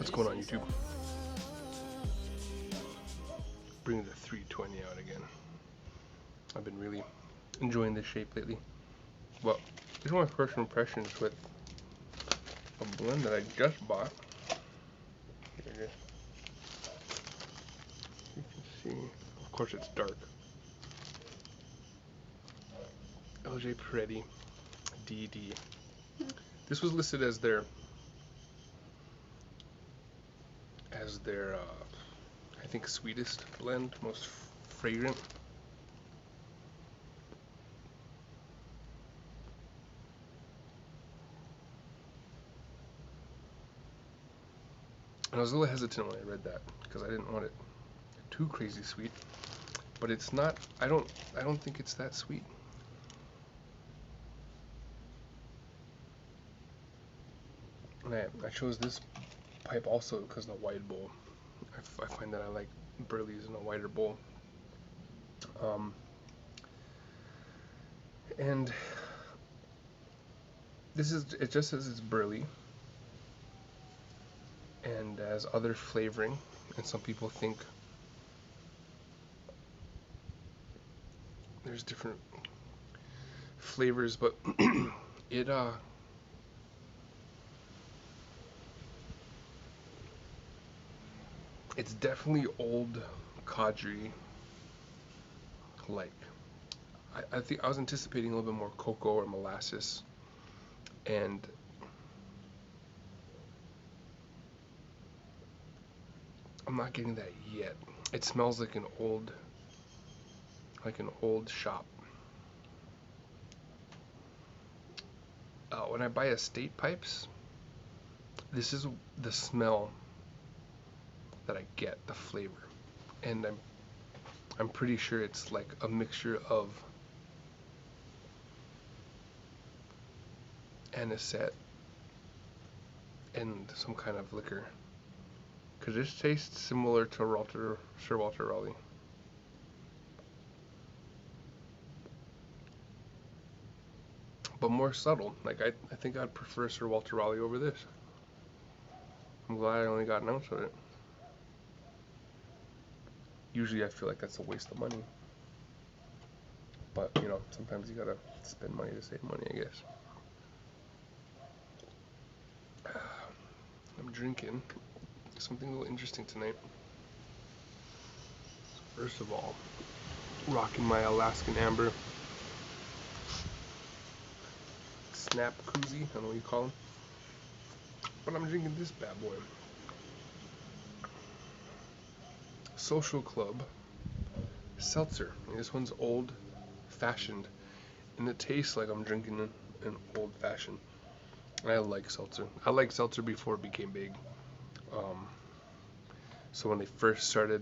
What's going on, YouTube? Bringing the 320 out again. I've been really enjoying this shape lately. Well, these are my first impressions with a blend that I just bought. Here it is. You can see, of course it's dark. Peretti DD. This was listed as their I think sweetest blend, most fragrant. And I was a little hesitant when I read that because I didn't want it too crazy sweet, but it's not. I don't think it's that sweet. And I chose this pipe also because of the wide bowl. I find that I like burleys in a wider bowl. And it just says it's burley and has other flavoring, and some people think there's different flavors, but it's definitely old codgery like. I think I was anticipating a little bit more cocoa or molasses, and I'm not getting that yet. It smells like an old shop. When I buy estate pipes, this is the smell that I get, the flavor, and I'm pretty sure it's like a mixture of anisette and some kind of liquor, because this tastes similar to Sir Walter Raleigh. But more subtle. Like I think I'd prefer Sir Walter Raleigh over this. I'm glad I only got an ounce of it. Usually I feel like that's a waste of money. But, you know, sometimes you gotta spend money to save money, I guess. I'm drinking something a little interesting tonight. First of all, rocking my Alaskan Amber Snap Koozie, I don't know what you call them. But I'm drinking this bad boy. Social Club Seltzer. This one's old fashioned, and it tastes like I'm drinking an old fashioned. I like seltzer. I liked seltzer before it became big. So when they first started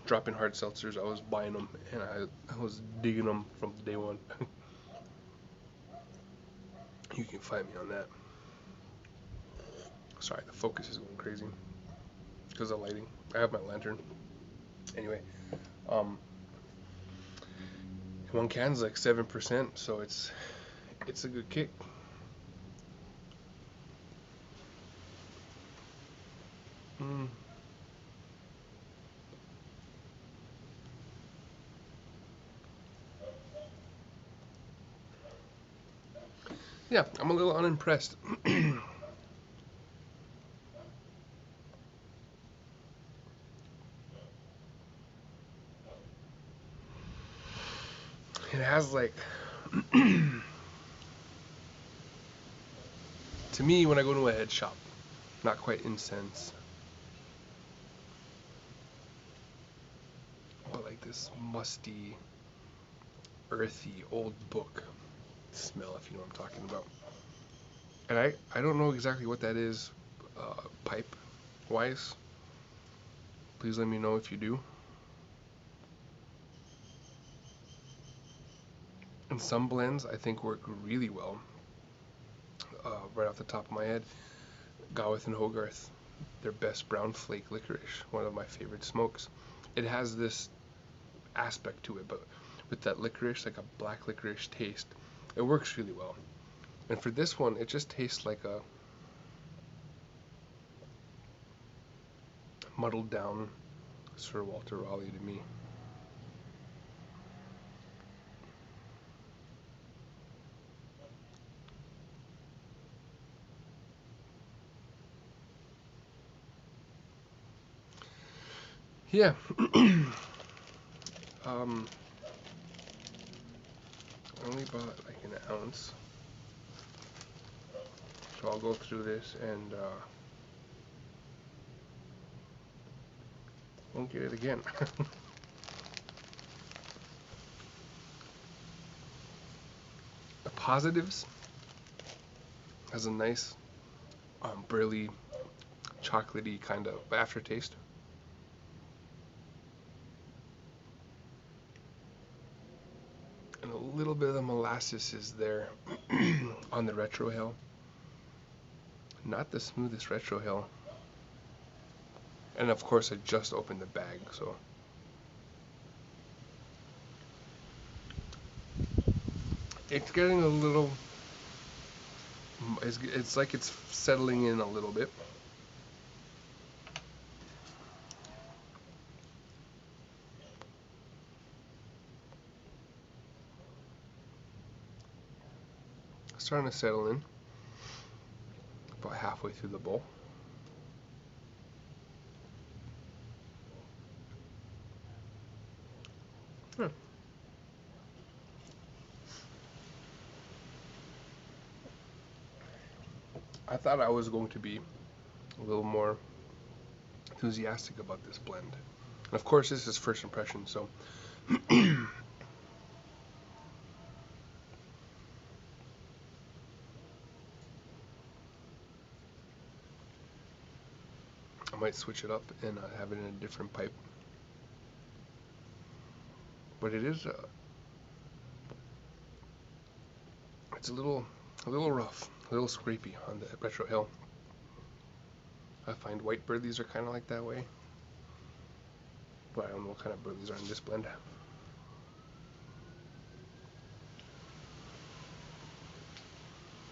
dropping hard seltzers, I was buying them, and I was digging them from day one. You can find me on that. Sorry, the focus is going crazy because of lighting. I have my lantern. Anyway, one can's like 7%, so it's a good kick. Yeah, I'm a little unimpressed. It has like, to me, when I go to a head shop, not quite incense, but like this musty, earthy, old book smell, if you know what I'm talking about. And I don't know exactly what that is, pipe wise. Please let me know if you do. And some blends I think work really well. Right off the top of my head, Gawith and Hogarth, their best brown flake licorice, one of my favorite smokes. It has this aspect to it, but with that licorice, like a black licorice taste, it works really well. And for this one, it just tastes like muddled down Sir Walter Raleigh to me. Yeah. I only bought like an ounce, so I'll go through this and won't get it again. The positives has a nice burly, chocolatey kind of aftertaste. And a little bit of the molasses is there on the retrohale. Not the smoothest retrohale. And of course I just opened the bag, so it's getting a little, it's like it's settling in a little bit. Starting to settle in about halfway through the bowl. I thought I was going to be a little more enthusiastic about this blend. And of course this is first impression, so I might switch it up and have it in a different pipe. But it is it's a little rough, a little scrapey on the retrohale. I find white burleys are kind of like that way, but I don't know what kind of burleys are in this blend.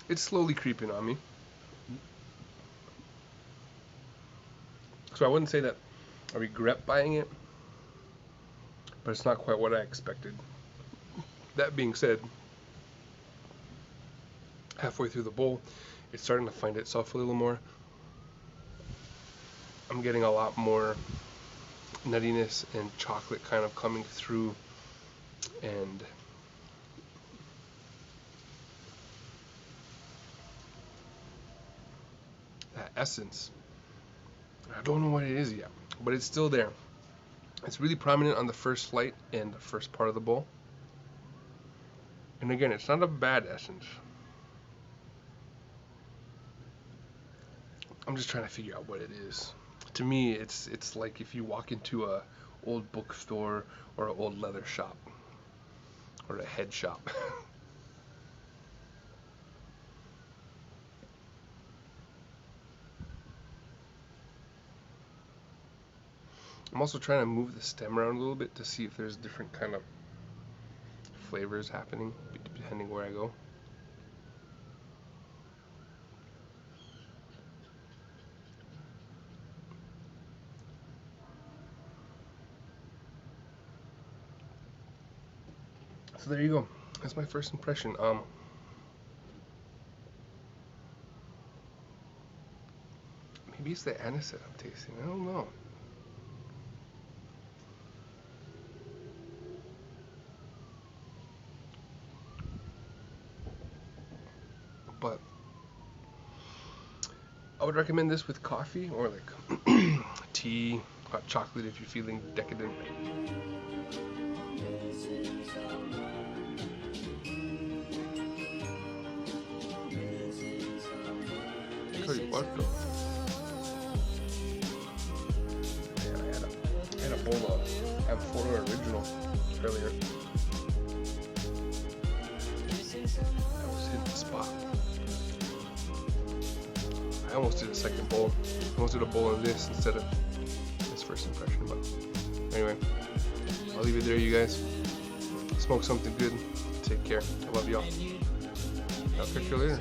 It's slowly creeping on me. So I wouldn't say that I regret buying it, but it's not quite what I expected. That being said, halfway through the bowl, it's starting to find itself a little more. I'm getting a lot more nuttiness and chocolate kind of coming through, and that essence, I don't know what it is yet, but it's still there. It's really prominent on the first flight and the first part of the bowl. And again, it's not a bad essence. I'm just trying to figure out what it is. To me, it's like if you walk into a old bookstore or an old leather shop or a head shop. I'm also trying to move the stem around a little bit to see if there's different kind of flavors happening depending where I go. So there you go. That's my first impression. Maybe it's the anisette I'm tasting. I don't know. But I would recommend this with coffee or like tea, hot chocolate if you're feeling decadent. Tell you what though, man, I had a bowl of Amphora Original earlier. That was hitting the spot. I almost did a second bowl. I almost did a bowl of this instead of this first impression. But anyway, I'll leave it there, you guys. Smoke something good. Take care. I love y'all. I'll catch you later.